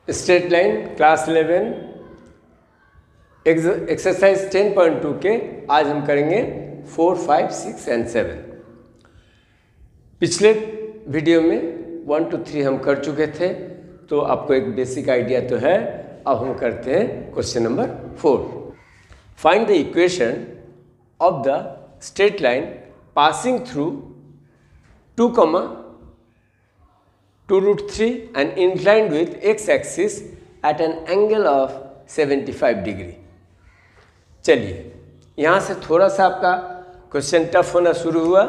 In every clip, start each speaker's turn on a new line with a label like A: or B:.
A: Straight line class 11 exercise 10.2 के आज हम करेंगे 4, 5, 6 एंड 7। पिछले वीडियो में 1 to 3 हम कर चुके थे, तो आपको एक बेसिक आइडिया तो है। अब हम करते हैं question number 4। Find the equation of the straight line passing through 2, 2√3 and inclined with x-axis at an angle of 75 degree. चलिए, यहाँ से थोड़ा सा आपका क्वेश्चन टफ होना शुरू हुआ।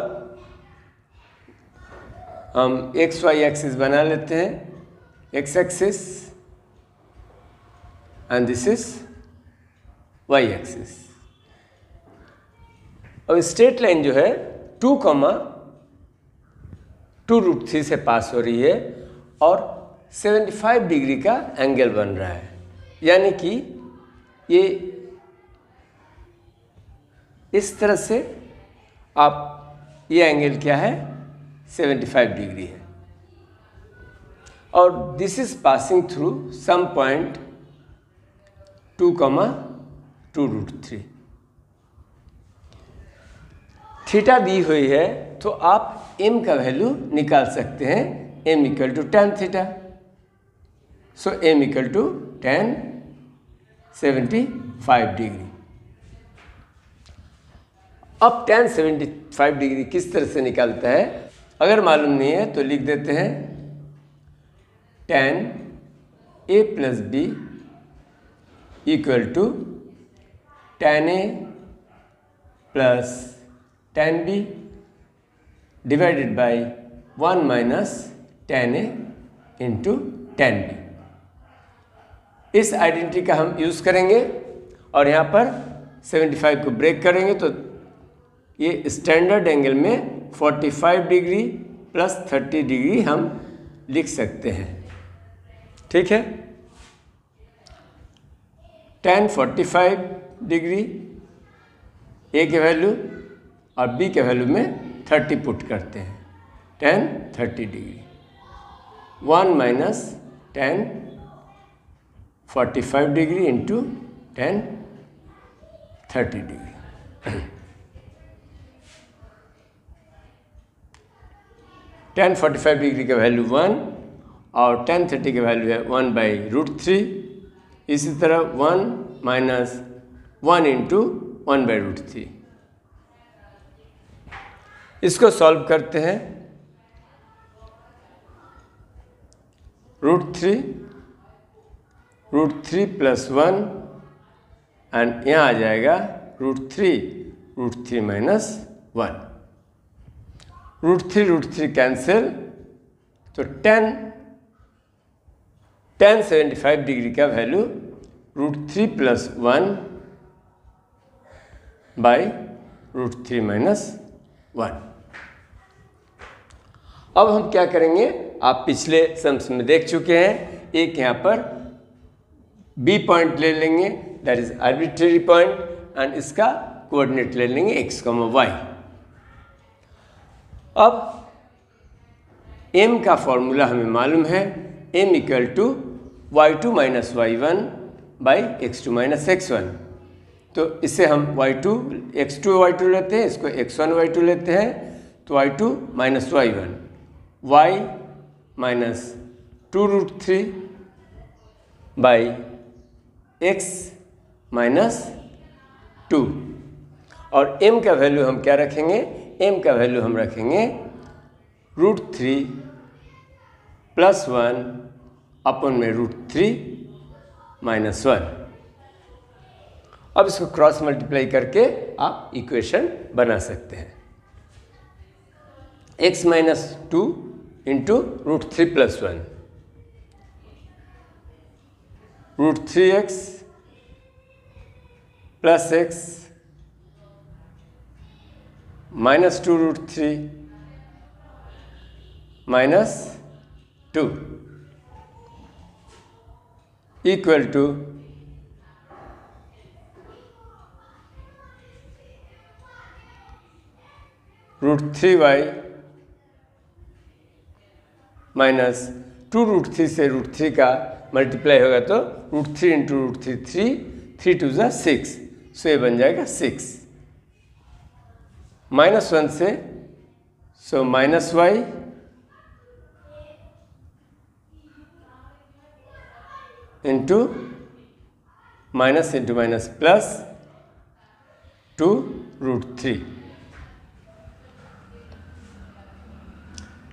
A: हम एक्स वाई एक्सिस बना लेते हैं, x axis and this is y axis. अब स्ट्रेट लाइन जो है 2, 2√3 से पास हो रही है और 75 डिग्री का एंगल बन रहा है, यानी कि ये इस तरह से आप ये एंगल क्या है 75 डिग्री है और this is passing through some point 2, 2√3। Theta दी हुई है तो आप m का वैल्यू निकाल सकते हैं, m = tan थीटा। सो m = tan 75 डिग्री। अब tan 75 डिग्री किस तरह से निकालता है, अगर मालूम नहीं है तो लिख देते हैं tan a + b = tan a + tan b divided by 1 - tan a into tan b। इस आइडेंटिटी का हम यूज़ करेंगे और यहाँ पर 75 को ब्रेक करेंगे तो ये स्टैंडर्ड एंगल में 45 डिग्री + 30 डिग्री हम लिख सकते हैं। ठीक है, tan 45 डिग्री a के वैल्यू और b के वैल्यू में 30 पुट करते हैं, tan 30 degree 1 - tan 45 degree into tan 30 degree. tan 45 degree का वैल्यू 1 और tan 30 का वैल्यू है 1/√3। इसी तरह 1 - 1 इंटू 1/√3। इसको सॉल्व करते हैं, √3 + 1 एंड यहाँ आ जाएगा √3 - 1। √3 कैंसिल, तो tan 75 डिग्री का वैल्यू √3 + 1 √3 - 1। अब हम क्या करेंगे, आप पिछले सम्स में देख चुके हैं, एक यहाँ पर B पॉइंट ले लेंगे, that is arbitrary point, and इसका कोऑर्डिनेट ले लेंगे x, y। अब m का फॉर्मूला हमें मालूम है, m = y2 - y1 x2 - x1। तो इसे हम x2 y2 लेते हैं, इसको x1 y2 लेते हैं, तो y2 - y1 y - 2√3 x - 2। और m का वैल्यू हम क्या रखेंगे, m का वैल्यू हम रखेंगे √3 + 1 अपन में √3 - 1। अब इसको क्रॉस मल्टीप्लाई करके आप इक्वेशन बना सकते हैं, x - 2 into √3 + 1 √3x + x - 2√3 - 2 = √3y - 2√3 से √3 का मल्टीप्लाई होगा तो √3 इंटू √3 3 2 ज़ा 6, सो ये बन जाएगा 6। -1 से सो -y into minus into minus plus 2√3।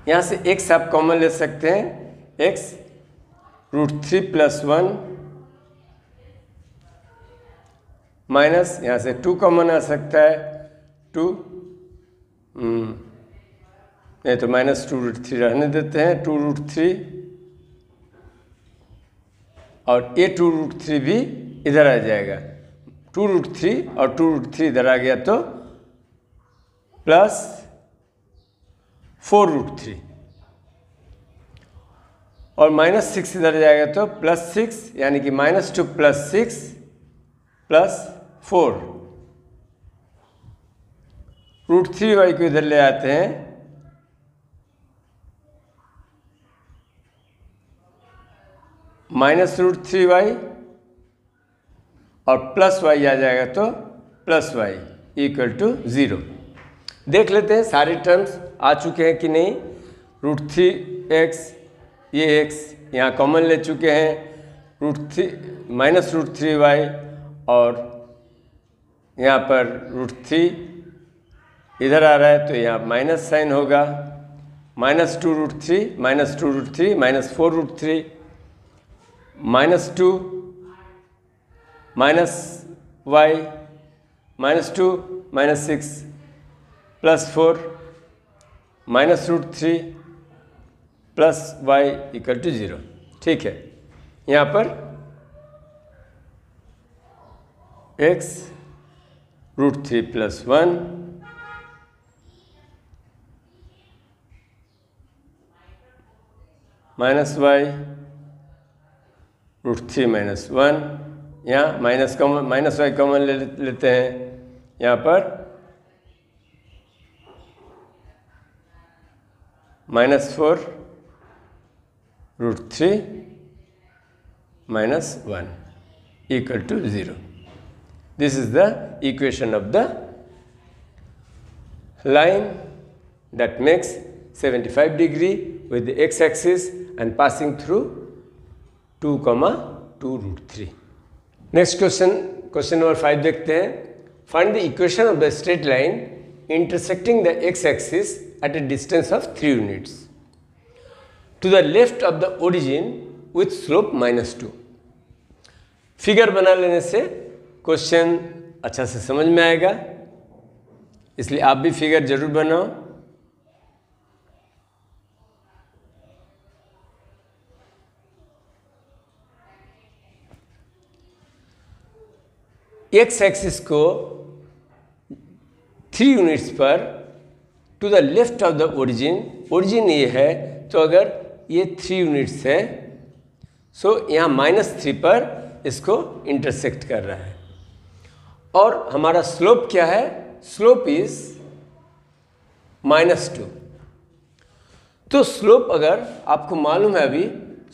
A: यहाँ से x आप कॉमन ले सकते हैं, x √3 + 1 माइनस यहाँ से 2 कॉमन आ सकता है, 2 नहीं तो -2√3 रहने देते हैं, 2√3 और ये 2√3 भी इधर आ जाएगा, 2√3 और 2√3 इधर आ गया तो प्लस 4√3 और -6 इधर जाएगा तो +6, यानी कि -2 + 6 + 4। √3y को इधर ले आते हैं, -√3y और प्लस y आ जाएगा तो +y = 0। देख लेते हैं सारे टर्म्स आ चुके हैं कि नहीं। √3x, ये x यहाँ कॉमन ले चुके हैं, -√3y और यहाँ पर √3 इधर आ रहा है तो यहाँ माइनस साइन होगा, -2√3 -2√3 -4√3 -2 -y -2 -6 +4 -√3 + y = 0। ठीक है, यहाँ पर x √3 + 1 -y √3 - 1, यहाँ -y कॉमन ले लेते हैं, यहाँ पर -4 √3 - 1 = 0। This is the equation of the line that makes 75 degree with the x-axis and passing through 2, 2√3। Next question number 5 देखते हैं। Find the equation of the straight line intersecting the x-axis at a distance of 3 units to the left of the origin with slope -2। Figure बना लेने से question अच्छा से समझ में आएगा, इसलिए आप भी फिगर जरूर बनाओ। एक्स एक्सिस को 3 यूनिट्स पर to the left of the origin ये है, तो अगर ये 3 यूनिट्स है सो यहाँ -3 पर इसको इंटरसेक्ट कर रहा है। और हमारा स्लोप क्या है? Slope is -2। तो स्लोप अगर आपको मालूम है, अभी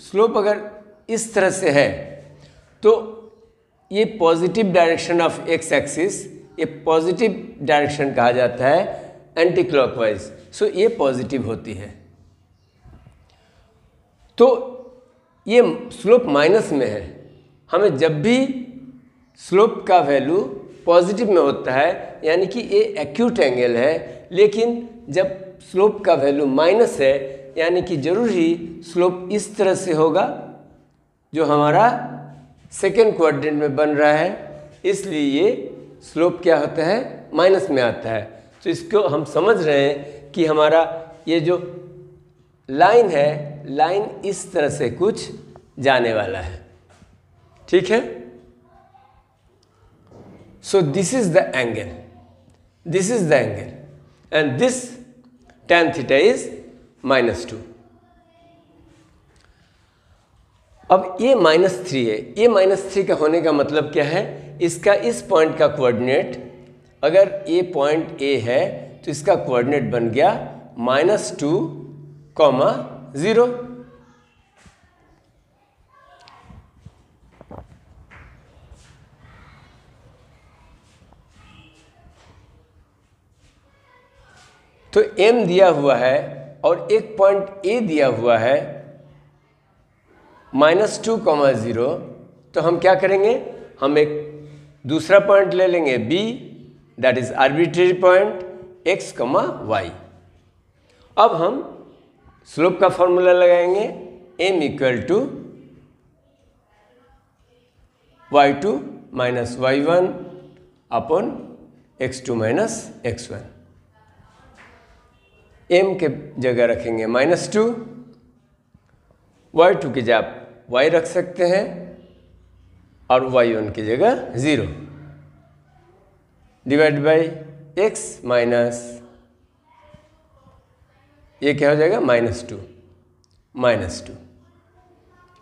A: स्लोप अगर इस तरह से है तो ये positive direction of x axis, ये पॉजिटिव डायरेक्शन कहा जाता है एंटी क्लॉकवाइज, सो ये पॉजिटिव होती है। तो ये स्लोप माइनस में है, हमें जब भी स्लोप का वैल्यू पॉजिटिव में होता है यानी कि ये एक्यूट एंगल है, लेकिन जब स्लोप का वैल्यू माइनस है यानी कि जरूरी स्लोप इस तरह से होगा जो हमारा सेकेंड क्वाड्रेंट में बन रहा है, इसलिए ये स्लोप क्या होता है? माइनस में आता है। तो इसको हम समझ रहे हैं कि हमारा ये जो लाइन है, लाइन इस तरह से कुछ जाने वाला है। ठीक है, so this is the angle, this is the angle and this tan theta is -2। अब ये -3 है, ये -3 का होने का मतलब क्या है? इसका इस पॉइंट का कोऑर्डिनेट, अगर ये पॉइंट A है तो इसका कोऑर्डिनेट बन गया -2, 0। तो m दिया हुआ है और एक पॉइंट a दिया हुआ है -2,0, तो हम क्या करेंगे, हम एक दूसरा पॉइंट ले लेंगे b, that is arbitrary point x, y। अब हम स्लोप का फॉर्मूला लगाएंगे, m equal to y2 minus y1 upon x2 minus x1। m के जगह रखेंगे -2, y2 की जगह y रख सकते हैं और y1 की जगह 0, डिवाइड बाई x माइनस, ये क्या हो जाएगा, -2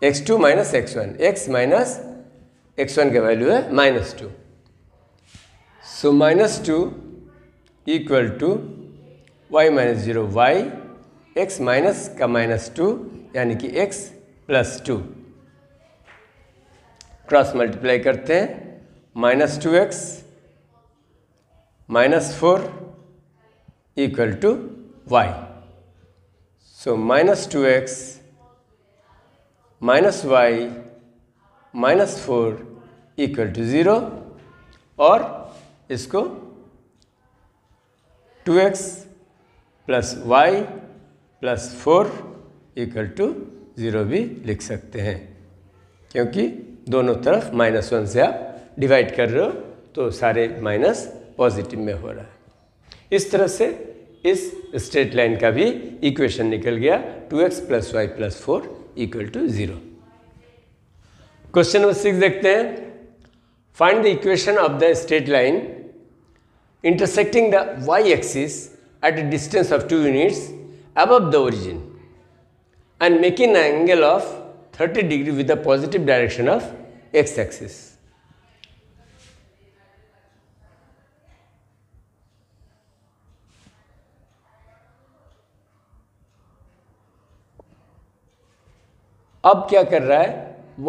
A: x2 minus x1, x minus x1 का वैल्यू है -2, so -2 equal to y minus 0 y, x minus का -2 यानी कि x प्लस 2, क्रॉस मल्टीप्लाई करते हैं, -2x -4 equal to y, so -2x minus y -4 equal to 0, और इसको 2x plus y plus 4 equal to 0 भी लिख सकते हैं, क्योंकि दोनों तरफ -1 से आप डिवाइड कर रहे हो तो सारे माइनस पॉजिटिव में हो रहा है। इस तरह से इस स्ट्रेट लाइन का भी इक्वेशन निकल गया, 2x plus y plus 4 equal to 0। Question number 6 देखते हैं। Find the equation of the straight line intersecting the y axis at a distance of 2 units above the origin and making an angle of 30 degree with the positive direction of x axis. अब क्या कर रहा है,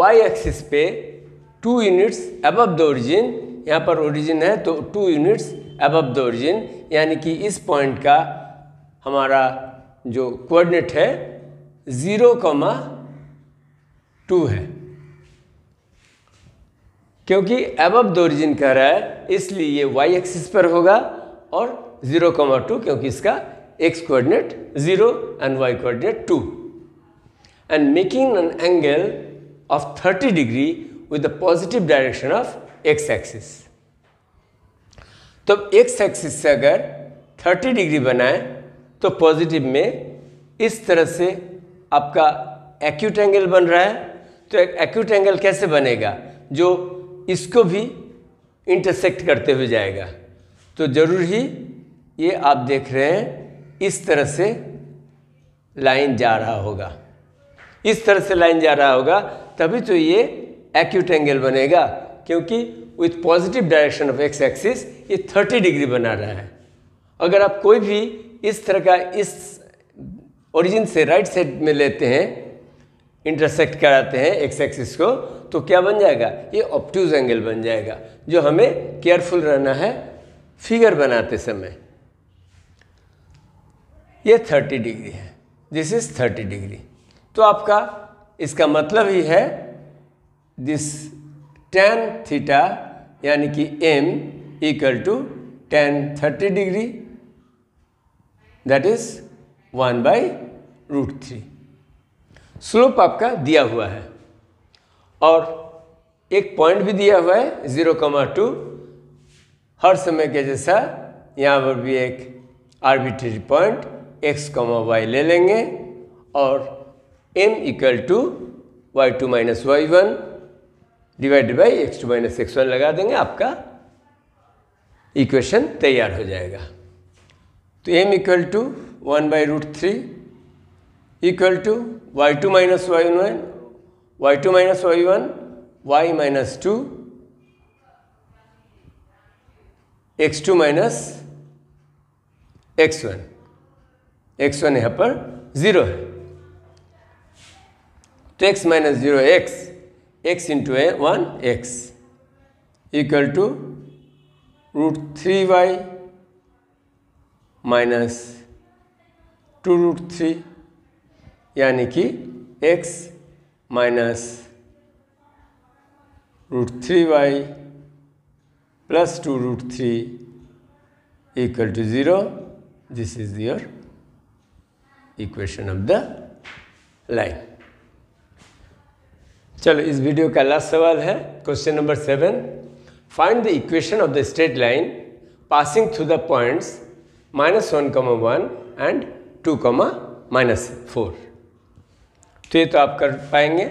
A: y axis पे 2 units above the origin, यहाँ पर origin है तो 2 यूनिट्स अबव द ओरिजिन, यानी कि इस पॉइंट का हमारा जो कोऑर्डिनेट है 0,2 है, क्योंकि अबव द ओरिजिन कह रहा है इसलिए ये y एक्सिस पर होगा, और 0,2 क्योंकि इसका x coordinate 0 and y coordinate 2, and making an angle of 30 degree with the positive direction of x axis. तो x एक्सिस से अगर 30 डिग्री बनाए तो पॉजिटिव में इस तरह से आपका एक्यूट एंगल बन रहा है। तो एक्यूट एंगल कैसे बनेगा, जो इसको भी इंटरसेक्ट करते हुए जाएगा। तो जरूर ही ये आप देख रहे हैं इस तरह से लाइन जा रहा होगा, इस तरह से लाइन जा रहा होगा, तभी तो ये एक्यूट एंगल बनेगा, क्योंकि with positive direction of x axis ये 30 डिग्री बना रहा है। अगर आप कोई भी इस तरह का इस ओरिजिन से राइट साइड में लेते हैं, इंटरसेक्ट कराते हैं एक्स एक्सिस को, तो क्या बन जाएगा, ये ऑब्ट्यूज एंगल बन जाएगा, जो हमें केयरफुल रहना है फिगर बनाते समय। ये 30 डिग्री है, दिस इज 30 डिग्री। तो आपका इसका मतलब ही है दिस tan थीटा यानी कि m equal to tan 30 degree, that is 1/√3। Slope आपका दिया हुआ है और एक पॉइंट भी दिया हुआ है 0,2। हर समय के जैसा यहाँ पर भी एक आर्बिट्रेरी पॉइंट x, y ले लेंगे और m equal to y2 minus y1 divided by x2 minus x1 लगा देंगे, आपका इक्वेशन तैयार हो जाएगा। तो m equal to 1/√3 equal to y2 minus y1 y minus 2 x2 minus x1 यहाँ पर 0 है, तो x minus 0 x into 1 x equal to √3y minus 2√3 यानी कि x minus √3y plus 2√3 equal to 0. This is your equation of the line. चलो इस video का last सवाल है question number 7. Find the equation of the straight line passing through the points -1, 1 and 2, -4. तो ये तो आप कर पाएंगे.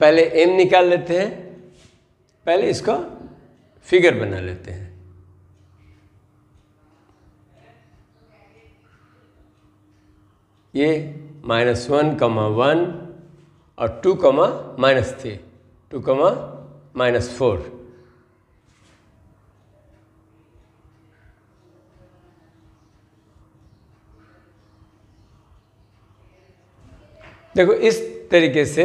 A: पहले m निकाल लेते हैं. पहले इसको फिगर बना लेते हैं. ये -1, 1 और 2, -3, 2, -4. देखो इस तरीके से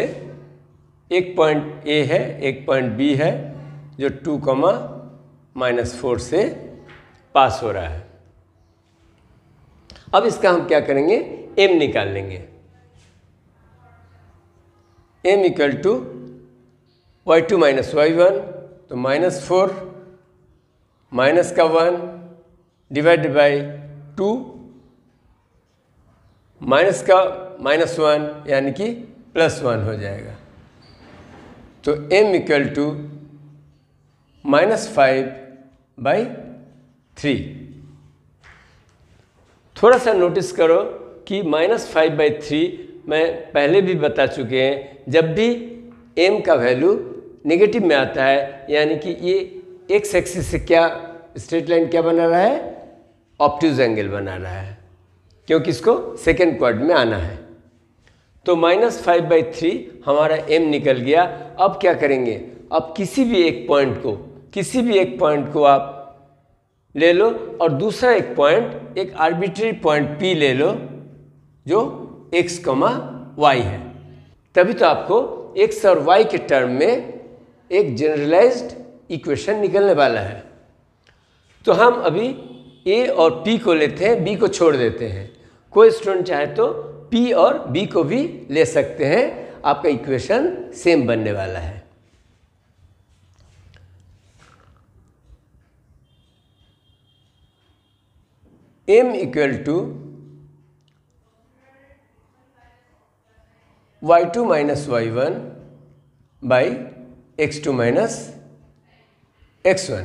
A: एक पॉइंट A है, एक पॉइंट B है जो 2, -4 से पास हो रहा है. अब इसका हम क्या करेंगे, m निकाल लेंगे. m equal to y2 minus y1, तो -4 माइनस का 1 डिवाइडेड बाई 2 माइनस का -1 यानी कि +1 हो जाएगा. तो m इक्वल टू -5/3. थोड़ा सा नोटिस करो कि -5/3 मैं पहले भी बता चुके हैं. जब भी m का वैल्यू नेगेटिव में आता है यानी कि ये x एक्सिस से क्या स्ट्रेट लाइन क्या बना रहा है, ऑब्ट्यूज एंगल बना रहा है, क्योंकि इसको सेकेंड क्वाड में आना है. तो -5/3 हमारा m निकल गया. अब क्या करेंगे, अब किसी भी एक पॉइंट को आप ले लो और दूसरा एक पॉइंट, एक आर्बिट्री पॉइंट P ले लो जो x, y है. तभी तो आपको x और y के टर्म में एक जनरलाइज्ड इक्वेशन निकलने वाला है. तो हम अभी a और p को लेते हैं, b को छोड़ देते हैं. कोई स्टूडेंट चाहे तो p और b को भी ले सकते हैं. आपका इक्वेशन सेम बनने वाला है. m equal to y2 minus y1 by x2 minus x1.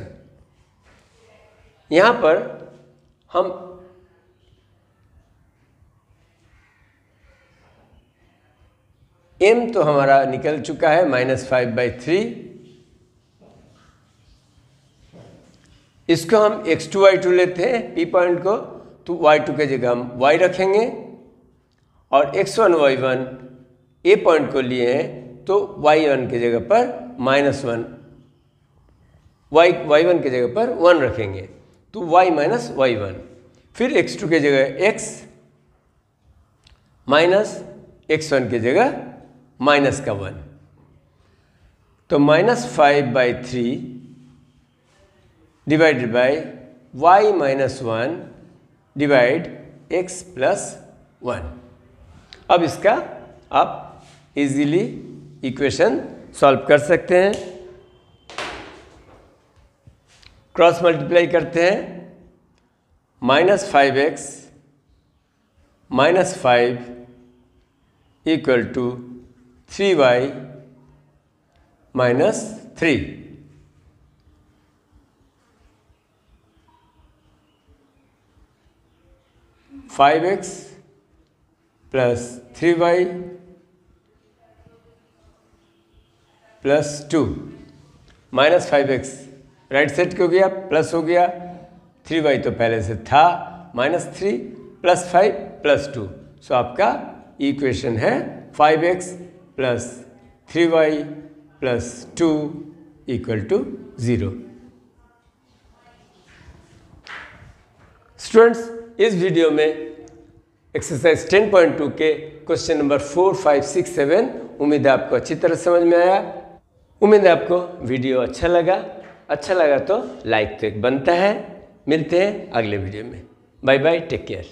A: यहाँ पर हम m तो हमारा निकल चुका है -5/3. इसको हम x2 y2 लेते हैं p पॉइंट को, तो y2 के जगह हम y रखेंगे और x1 y1 a पॉइंट को लिए हैं तो y1 के जगह पर -1, y1 के जगह पर 1 रखेंगे तो y माइनस y1. फिर x2 के जगह x माइनस x1 के जगह -1. तो -5/3 divided by y minus 1 divide x plus 1. अब इसका आप इजीली इक्वेशन सॉल्व कर सकते हैं. क्रॉस मल्टीप्लाई करते हैं. -5x minus 5 equal to 3y minus 3. (5x plus 3y plus 2) -5x right side को गया, प्लस हो गया. 3y तो पहले से था, -3 प्लस 5 प्लस 2. सो आपका इक्वेशन है 5x plus 3y plus 2 equal to 0. Students, इस वीडियो में एक्सरसाइज 10.2 के क्वेश्चन नंबर 4, 5, 6, 7 उम्मीद है आपको अच्छी तरह समझ में आया. उम्मीद है आपको वीडियो अच्छा लगा तो लाइक तो एक बनता है. मिलते हैं अगले वीडियो में। Bye bye, take care.